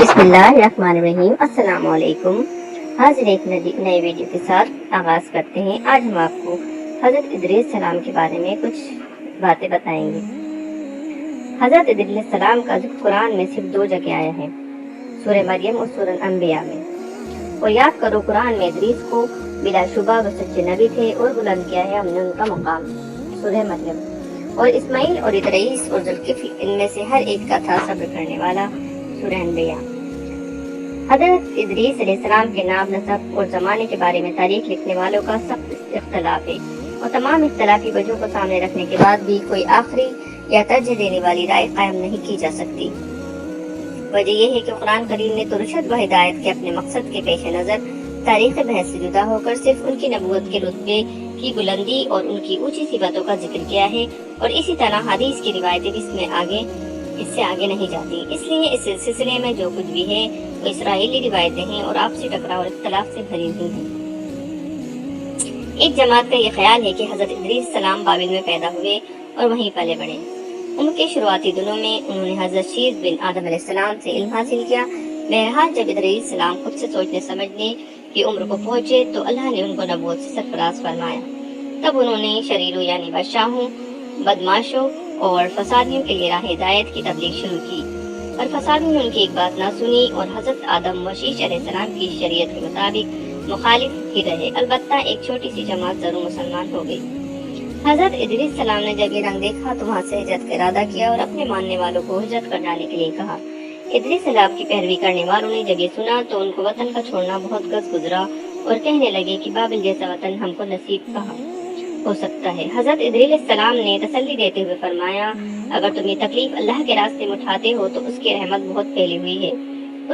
बिस्मिल्लाहिर्रहमानिर्रहीम। अस्सलाम वालेकुम। हाजिर एक नए वीडियो के साथ आगाज करते हैं। आज हम आपको हजरत इदरीस सलाम के बारे में कुछ बातें बताएंगे। हजरत इदरीस सलाम का जिक्र कुरान में सिर्फ 2 जगह आया है, सूरह मरियम और सूरह अंबिया में। और याद करो, कुरान में इदरीस को बिलाशुबा वो सच्चे नबी थे और बुलंद किया है हमने उनका मुकाम, सूरह मरियम। और इस्माइल और इदरीस और जुल्किफ्ल, इनमें से हर एक का था सब्र करने वाला, सूरह अंबिया। हजरत इदरीस अलैहिस्सलाम के नाम, नसब और जमाने के बारे में तारीख लिखने वालों का सख्त इख्तलाफ है, और तमाम इख्तलाफी वजहों को सामने रखने के बाद भी कोई आखिरी या तरजीह देने वाली राय कायम नहीं की जा सकती। वजह यह है कि कुरान करीम ने तो रुशद व हिदायत के अपने मकसद के पेश नजर तारीख बहस से जुदा होकर सिर्फ उनकी नबूवत के रुतबे की बुलंदी और उनकी ऊंची सिफतों का जिक्र किया है, और इसी तरह हदीस की रिवायतें इससे आगे नहीं जाती। इसलिए इस सिलसिले में जो कुछ भी है वो इसराइली रिवायतें हैं और आपसी टकराव और इख्तलाफ से भरी हुई हैं। एक जमात का ये ख्याल है कि हजरत इदरीस सलाम बाबिल में पैदा हुए और वहीं पले बढ़े। उम्र के शुरुआती दिनों में उन्होंने हजरत शीस बिन आदम अलैहिस्सलाम से इल्म हासिल किया। बहरहाल जब इदरीस सलाम खुद से सोचने समझने की उम्र को पहुंचे तो अल्लाह ने उनको नबूवत से सरफराज फरमाया। तब उन्होंने शरीरों यानी बादशाहों, बदमाशों और फसादियों के लिए राह हिदायत की तबलीग शुरू की, पर फसादियों ने उनकी एक बात ना सुनी और हजरत आदम व शीश अलैहिस्सलाम की शरीयत के मुताबिक मुखालिफ ही रहे। अलबत्ता एक छोटी सी जमात जरूर मुसलमान हो गई। हजरत इदरीस सलाम ने जब ये रंग देखा तो वहाँ से हिजरत का इरादा किया और अपने मानने वालों को हिजरत कर जाने के लिए कहा। इदरीस सलाम की पैरवी करने वालों ने जब ये सुना तो उनको वतन का छोड़ना बहुत गज गुजरा और कहने लगे कि बाबिल जैसा वतन हमको नसीब कहाँ हो सकता है। हजरत इदरीस सलाम ने तसल्ली देते हुए फरमाया, अगर तुम ये तकलीफ अल्लाह के रास्ते में उठाते हो तो उसकी रहमत बहुत फैली हुई है,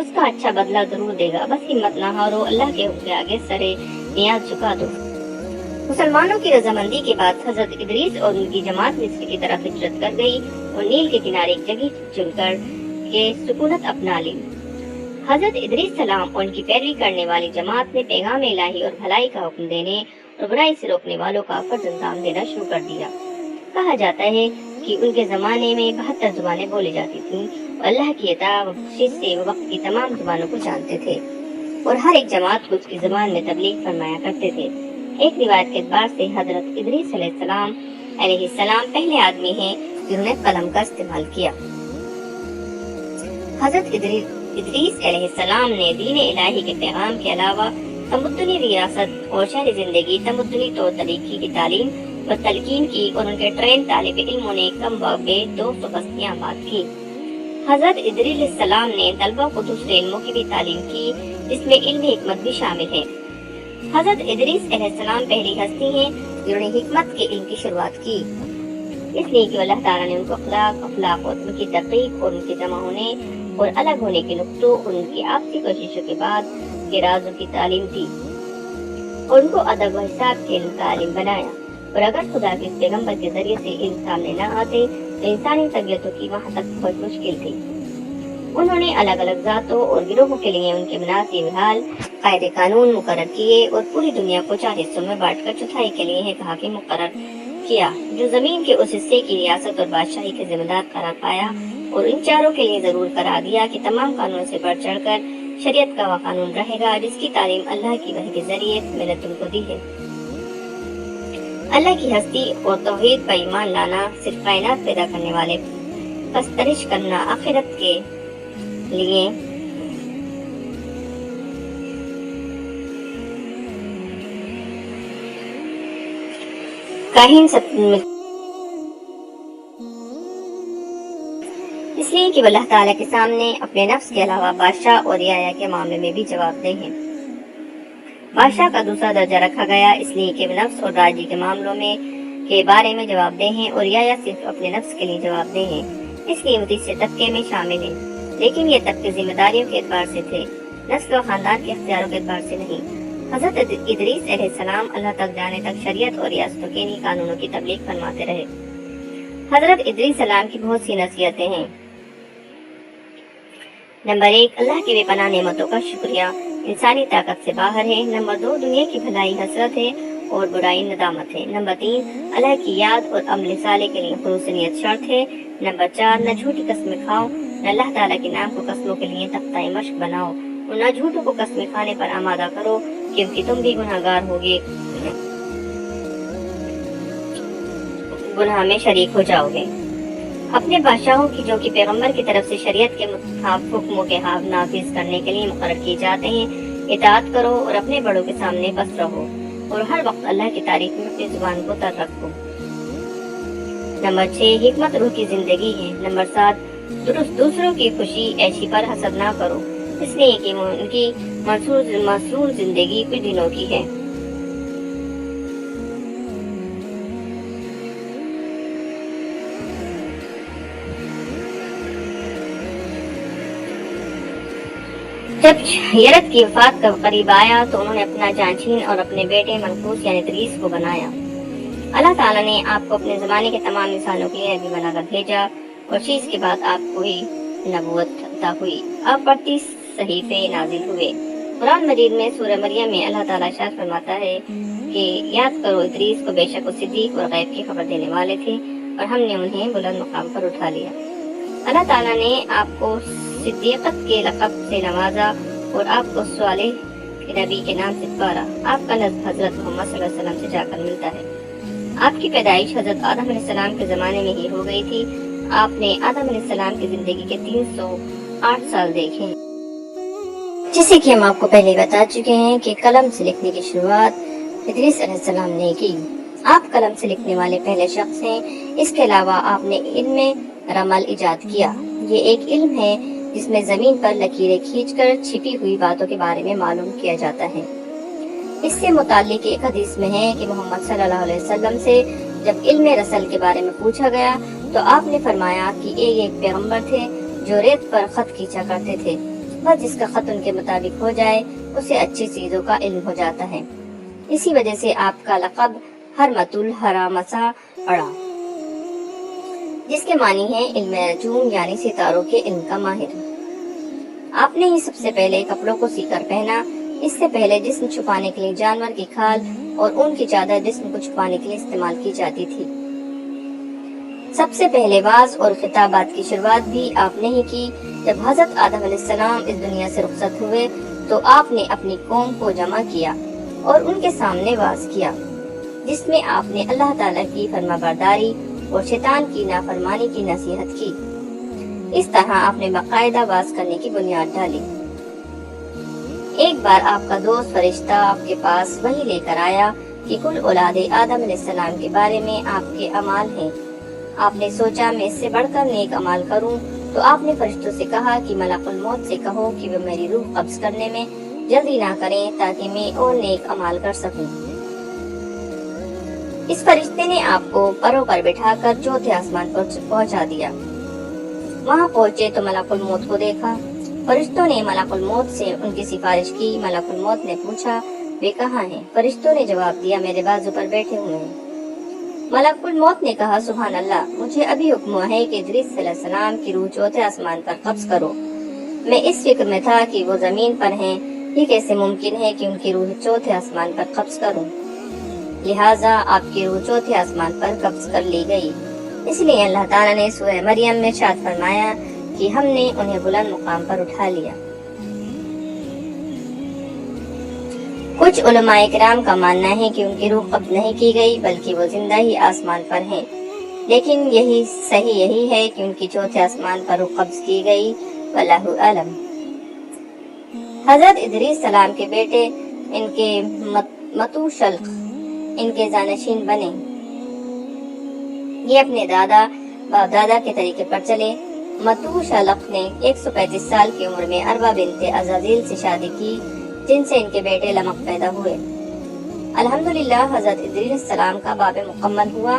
उसका अच्छा बदला जरूर देगा। बस हिम्मत ना हारो, अल्लाह के हुक्म के आगे सरे नियाज झुका दो। मुसलमानों की रजामंदी के बाद हजरत इदरीस और उनकी जमात मिस्र की तरफ हिजरत कर गई और नील के किनारे एक जगह चुनकर के सुकूनत अपना ली। हजरत इदरीस सलाम और उनकी पैरवी करने वाली जमात ने पैगाम इलाही और भलाई का हुक्म देने और बुराई से रोकने वालों का फर्ज अंजाम देना शुरू कर दिया। कहा जाता है कि उनके जमाने में 72 जुबानें बोली जाती थीं और अल्लाह की अता व बख्शिश से वो वक्त की तमाम जुबानों को जानते थे और हर एक जमात को उसकी जुबान में तबलीग फरमाया करते थे। एक रिवायत के एतबार से हजरत इदरीस अलैहिस्सलाम पहले आदमी हैं जिन्होंने कलम का इस्तेमाल किया। हजरत इदरीस अलैहिस्सलाम ने दीन इलाही के पैगाम के अलावा तमद्दुनी रियासत और शहरी जिंदगी, तमद्दुनी तौर तरीके की तालीम व तलकीन की और उनके ट्रेन तालिब इल्मों ने कम वक्त में 200 बस्तियां आबाद की। हजरत इदरीस सलाम ने तलबा को दूसरे इल्मों की भी तालीम की, जिसमें इल्म हिकमत भी शामिल है। हजरत इदरीस अलैहिस्सलाम पहली हस्ती हैं जिन्होंने हिकमत के इल्म की शुरुआत की, इसलिए कि अल्लाह ताला ने उनको अखलाक और उनकी तहकीक और उनके जमा होने और अलग होने के नुक्तों और उनकी आपसी कोशिशों के बाद के राजों की तालीम दी और उनको अदब व हिसाब के इल्म का आलिम बनाया। और अगर खुदा के पैगंबर के जरिए से इल्म सामने न आते तो इंसानी तबीयतों की वहाँ तक बहुत मुश्किल थी। उन्होंने अलग अलग जातों और गिरोहों के लिए उनके मुनासिब हाल कायदे कानून मुकर्रर किए और पूरी दुनिया को 4 हिस्सों में बांटकर चौथाई के लिए कहा कि मुकर्रर किया, जो जमीन के उस हिस्से की रियासत और बादशाही के जिम्मेदार करार पाया, और इन चारों के लिए जरूर करार दिया कि तमाम कानून से बढ़ चढ़कर शरीयत का वह कानून रहेगा जिसकी तालीम अल्लाह की वही के जरिए मैंने तुमको दी है। अल्लाह की हस्ती और तौहीद पर ईमान लाना, सिर्फ कायनात पैदा करने वाले पस्तरिश करना, आखिरत के लिए काहिन इसलिए कि अल्लाह ताला के सामने अपने नफ्स के अलावा बादशाह और रियाया के मामले में भी जवाबदेह हैं। बादशाह का दूसरा दर्जा रखा गया इसलिए कि नफ्स और राजी के मामलों में के बारे में जवाबदेह हैं और रियाया सिर्फ अपने नफ्स के लिए जवाबदेह हैं, इसलिए वो तीसरे तबके में शामिल है। लेकिन ये तबके जिम्मेदारियों के एतबार से थे, नस्ल व खानदान के अख्तियारों के एतबार से नहीं। हजरत इदरीस अलैहिस्सलाम अल्लाह तक जाने तक शरीयत और रियासतों के इन्हीं कानूनों की तबलीग फरमाते रहे। हजरत इदरीस सलाम की बहुत सी नसीहतें हैं। नंबर 1, अल्लाह की बेपनाह नेमतों का शुक्रिया इंसानी ताकत से बाहर है। नंबर 2, दुनिया की भलाई हसरत है और बुराई नदामत है। नंबर 3, अल्लाह की याद और अमल साले के लिए खुलूस नियत शर्त है। नंबर 4, न झूठी कस्में खाओ اور اللہ تعالیٰ کے نام کو قسموں کے لیے تختہ مشق بناؤ اور نہ جھوٹوں کو قسمیں کھانے پر آمادہ کرو، کیونکہ تم بھی گناہگار ہوگے، گناہ میں شریک ہو جاؤ گے۔ اپنے بادشاہوں کی جو کہ پیغمبر کی طرف سے شریعت کے مطابق حکموں کے نافذ کرنے کے لیے مقرر کیے جاتے ہیں، اطاعت کرو اور اپنے بڑوں کے سامنے بس رہو اور ہر وقت اللہ کی تعریف میں اپنی زبان کو تر رکھو۔ نمبر 6، حکمت روح کی زندگی ہے۔ نمبر 7، دوسروں کی خوشی عیشی پر حسد نہ کرو، اس لیے کہ ان کی مسرور زندگی کچھ دنوں کی ہے۔ جب یرد کی وفات کا قریب آیا تو انہوں نے اپنا جان چھین اور اپنے بیٹے منقوس یعنی ادریس کو بنایا۔ اللہ تعالیٰ نے آپ کو اپنے زمانے کے تمام انسانوں کے لیے نبی بنا کر بھیجا اور چیز کے بعد آپ کو ہی نبوت عطا ہوئی۔ آپ پر 30 صحیفے نازل ہوئے۔ قرآن مجید میں سورہ مریم میں اللہ تعالیٰ ارشاد فرماتا ہے کہ یاد کرو ادریس کو، بے شک وہ صدیق اور غیب کی خبر دینے والے تھے اور ہم نے انہیں بلند مقام پر اٹھا لیا۔ اللہ تعالیٰ نے آپ کو صدیقت کے لقب سے نوازا اور آپ کو صالح نبی کے نام سے پکارا۔ آپ کا نسب حضرت محمد صلی اللہ علیہ وسلم سے جا کر ملتا ہے۔ آپ کی پیدائش حضرت آدم علیہ السلام کے زمانے میں ہی ہو گئی تھی۔ آپ نے آدم علیہ السلام کی زندگی کے 308 سال دیکھے، جسے کہ ہم آپ کو پہلے بتا چکے ہیں کہ قلم سے لکھنے کی شروعات ادریس علیہ السلام نے کی۔ آپ قلم سے لکھنے والے پہلے شخص ہیں۔ اس کے علاوہ آپ نے علم رمل ایجاد کیا۔ یہ ایک علم ہے جس میں زمین پر لکیریں کھینچ کر چھپی ہوئی باتوں کے بارے میں معلوم کیا جاتا ہے۔ اس سے متعلق ایک حدیث میں ہے کہ محمد صلی اللہ علیہ وسلم سے جب علم رسل کے بارے میں پوچھا گیا تو آپ نے فرمایا کہ ایک پیغمبر تھے جو ریت پر خط کھینچا کرتے تھے، بس جس کا خط ان کے مطابق ہو جائے اسے اچھی چیزوں کا علم ہو جاتا ہے۔ اسی وجہ سے آپ کا لقب حرمت الحرامسا پڑا، جس کے معنی ہے علم نجوم یعنی ستاروں کے علم کا ماہر۔ آپ نے ہی سب سے پہلے کپڑوں کو سی کر پہنا۔ اس سے پہلے جسم چھپانے کے لیے جانور کی کھال اور اون کی چادر جسم کو چھپانے کے لیے استعمال کی جاتی تھی۔ سب سے پہلے واز اور خطابات کی شروعات بھی آپ نے ہی کی۔ جب حضرت آدم علیہ السلام اس دنیا سے رخصت ہوئے تو آپ نے اپنی قوم کو جمع کیا اور ان کے سامنے واز کیا، جس میں آپ نے اللہ تعالیٰ کی فرما برداری اور شیطان کی نافرمانی کی نصیحت کی۔ اس طرح آپ نے باقاعدہ واز کرنے کی بنیاد ڈالی۔ ایک بار آپ کا دوست فرشتہ آپ کے پاس وحی لے کر آیا کہ کل اولاد آدم علیہ السلام کے بارے میں آپ کے اعمال ہیں۔ آپ نے سوچا میں اس سے بڑھ کر نیک عمل کروں، تو آپ نے فرشتوں سے کہا کہ ملک الموت سے کہو کہ وہ میری روح قبض کرنے میں جلدی نہ کریں تاکہ میں اور نیک عمل کر سکوں۔ اس فرشتے نے آپ کو پروں پر بٹھا کر چوتھے آسمان پر پہنچا دیا۔ وہاں پہنچے تو ملک الموت کو دیکھا۔ فرشتوں نے ملک الموت سے ان کی سفارش کی۔ ملک الموت نے پوچھا وہ کہاں ہیں؟ فرشتوں نے جواب دیا میرے بازو پر بیٹھے ہوئے ہیں۔ ملک الموت نے کہا سبحان اللہ، مجھے ابھی حکم ہے کہ ادریس علیہ السلام کی روح چوتھے آسمان پر قبض کرو۔ میں اس فکر میں تھا کہ وہ زمین پر ہیں، یہ کیسے ممکن ہے کہ ان کی روح چوتھے آسمان پر قبض کروں؟ لہٰذا آپ کی روح چوتھے آسمان پر قبض کر لی گئی۔ اس لیے اللہ تعالیٰ نے سورہ مریم میں ارشاد فرمایا کہ ہم نے انہیں بلند مقام پر اٹھا لیا۔ کچھ علماء کرام کا ماننا ہے کہ ان کی روح قبض نہیں کی گئی بلکہ وہ زندہ ہی آسمان پر ہیں، لیکن صحیح یہی ہے کہ ان کی چوتھے آسمان پر روح قبض کی گئی، واللہ اعلم۔ حضرت ادریس سلام کے بیٹے ان کے متو شلق ان کے جانشین بنے۔ یہ اپنے باپ دادا کے طریقے پر چلے۔ متو شلق نے 135 سال کی عمر میں اربا بنت عزازیل سے شادی کی، جن سے ان کے بیٹے لمق پیدا ہوئے۔ الحمدللہ حضرت ادریس السلام کا باب مکمل ہوا۔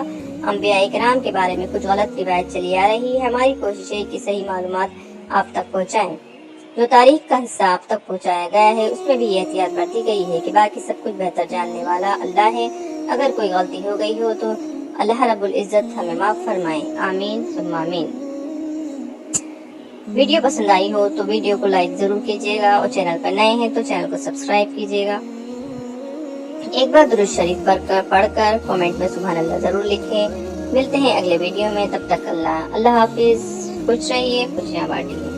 انبیاء کرام کے بارے میں کچھ غلط روایت چلی آ رہی ہے، ہماری کوشش ہے کہ صحیح معلومات آپ تک پہنچائیں۔ جو تاریخ کا حصہ آپ تک پہنچایا گیا ہے اس میں بھی یہ احتیاط برتی گئی ہے کہ باقی سب کچھ بہتر جاننے والا اللہ ہے۔ اگر کوئی غلطی ہو گئی ہو تو اللہ رب العزت ہمیں معاف فرمائے، آمین ثم آمین۔ ویڈیو پسند آئی ہو تو ویڈیو کو لائک ضرور کیجیے گا اور چینل پر نئے ہیں تو چینل کو سبسکرائب کیجیے گا۔ ایک بار درود شریف پڑھ کر کامنٹ میں سبحان اللہ ضرور لکھیں۔ ملتے ہیں اگلے ویڈیو میں، تب تک اللہ حافظ۔ खुश रहिए, खुशियाँ बांटिए।